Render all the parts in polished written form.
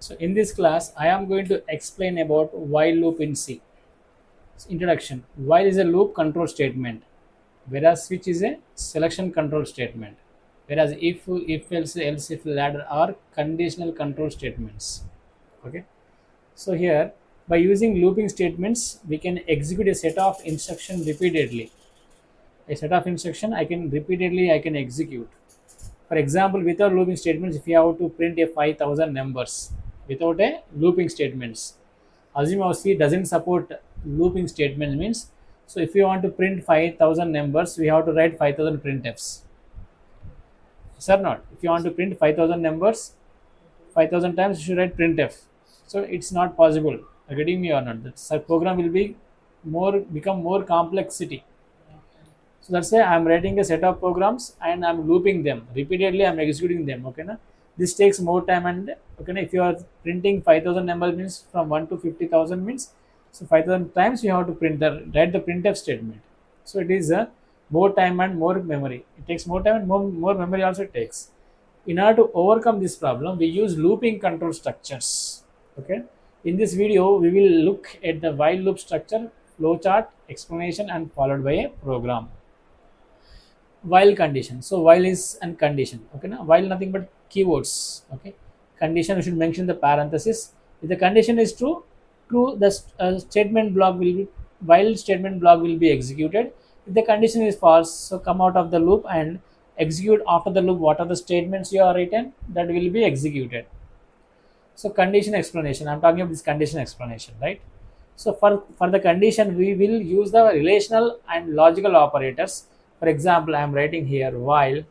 So in this class, I am going to explain about while loop in C. Introduction. While is a loop control statement, whereas switch is a selection control statement, whereas if else, if, ladder are conditional control statements. Okay. So here, by using looping statements, we can execute a set of instruction repeatedly. A set of instruction I can execute. For example, without looping statements, if you have to print a 5,000 numbers without a looping statements, assume our C doesn't support looping statements means, so if you want to print 5,000 numbers, we have to write 5,000 printfs. Yes or not? If you want to print 5,000 numbers, 5,000 times you should write printf. So it's not possible. Are you getting me or not? The program will become more complexity. So that's why I'm writing a set of programs and I'm looping them repeatedly. I'm executing them. Okay, na? This takes more time, and okay, na? If you are printing 5,000 numbers means from 1 to 50,000 means, so 5,000 times you have to write the printf statement. So it is more time and more memory. It takes more time and more memory also it takes. In order to overcome this problem, we use looping control structures. Okay. In this video, we will look at the while loop structure, flowchart, explanation, and followed by a program. While condition. So while is and condition. Okay, now while nothing but keywords. Okay, condition we should mention the parenthesis. If the condition is true, the statement block will be while statement block will be executed. If the condition is false, so come out of the loop and execute after the loop what are the statements you are written that will be executed. So condition explanation. I'm talking about this condition explanation, right? So for the condition, we will use the relational and logical operators. For example, I am writing here while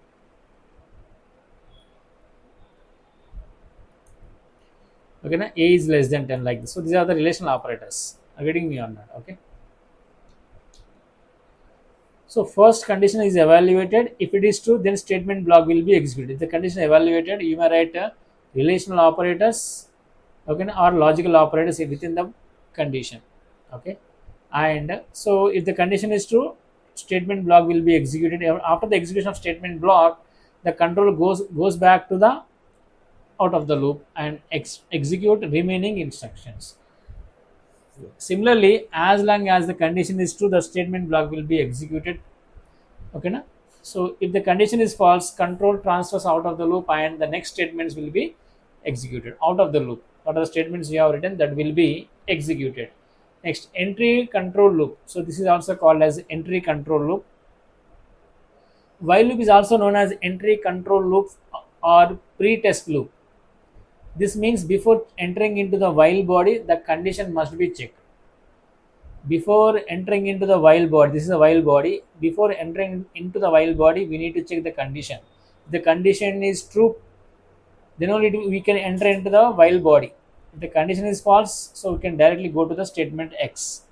okay, na, a is less than 10 like this. So these are the relational operators. Are you getting me on that? Okay. So first condition is evaluated. If it is true, then statement block will be executed. If the condition evaluated, you may write relational operators, okay, or logical operators within the condition. Okay, and so if the condition is true, statement block will be executed. After the execution of statement block, the control goes back to the out of the loop and execute remaining instructions. Similarly, as long as the condition is true, the statement block will be executed. Okay, na? So if the condition is false, control transfers out of the loop and the next statements will be executed out of the loop. What are the statements you have written that will be executed? Next, entry control loop. So this is also called as entry control loop. While loop is also known as entry control loop or pre-test loop. This means before entering into the while body, the condition must be checked. Before entering into the while body, this is a while body. Before entering into the while body, we need to check the condition. If the condition is true, then only we can enter into the while body. If the condition is false, so we can directly go to the statement X.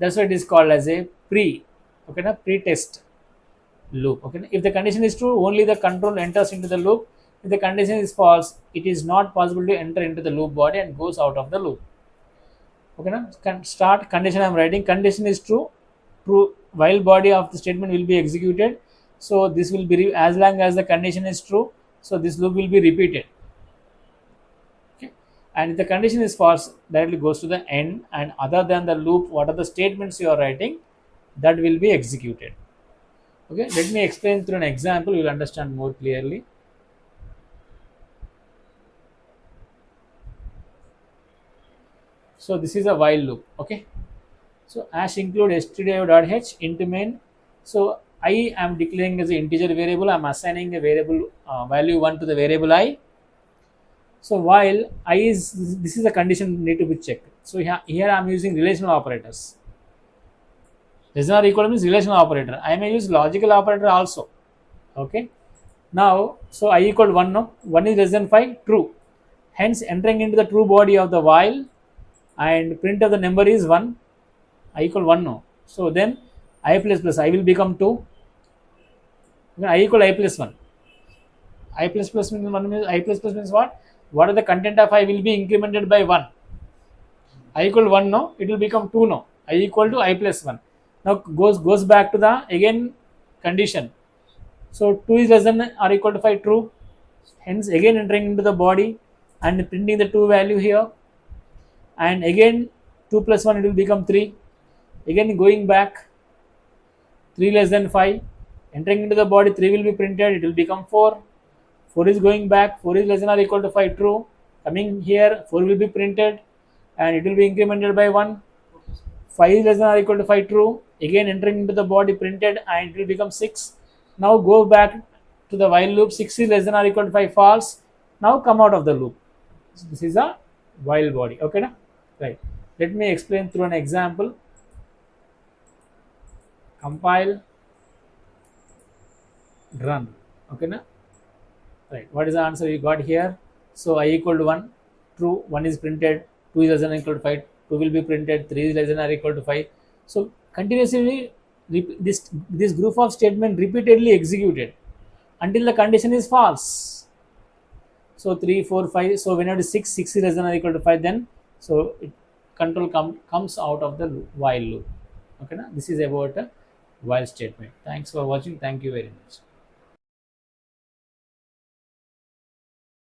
That's why it is called as a pre-test loop. Okay, if the condition is true, only the control enters into the loop. If the condition is false, it is not possible to enter into the loop body and goes out of the loop. Okay, now start condition. I am writing condition is true. True while body of the statement will be executed. So this will be as long as the condition is true. So this loop will be repeated. Okay, and if the condition is false, directly goes to the end. And other than the loop, what are the statements you are writing that will be executed? Okay, let me explain through an example. You will understand more clearly. So this is a while loop. Okay, so as include stdio.h into main. So I am declaring as an integer variable. I am assigning a variable value 1 to the variable I. So while I is this is a condition need to be checked. So here I am using relational operators. Less than or equal means relational operator. I may use logical operator also. Okay. Now so I equal 1. No, 1 is less than 5. True. Hence entering into the true body of the while and print of the number is 1. I equal 1 now. So then I plus I will become 2. Then I equal I plus 1. I plus means 1 means I plus means what? What are the content of I will be incremented by 1. I equal 1 now. It will become 2 now. I equal to I plus 1. Now goes back to the again condition. So 2 is less than or equal to 5 true. Hence again entering into the body. and printing the 2 value here, and again 2 plus 1 it will become 3, again going back 3 less than 5, entering into the body 3 will be printed, it will become 4, 4 is going back, 4 is less than or equal to 5, true, coming here 4 will be printed and it will be incremented by 1, 5 is less than or equal to 5, true, again entering into the body printed and it will become 6. Now go back to the while loop, 6 is less than or equal to 5, false, now come out of the loop. So this is a while body, okay na? Right, let me explain through an example. Compile, run, okay na? Right, what is the answer you got here? So I equal to 1, true, 1 is printed, 2 is less than or equal to 5, 2 will be printed, 3 is less than or equal to 5. So continuously this group of statement repeatedly executed until the condition is false. So 3, 4, 5, so whenever 6 is less than or equal to 5, then so control comes out of the while loop, okay na? This is about a while statement. Thanks for watching, thank you very much.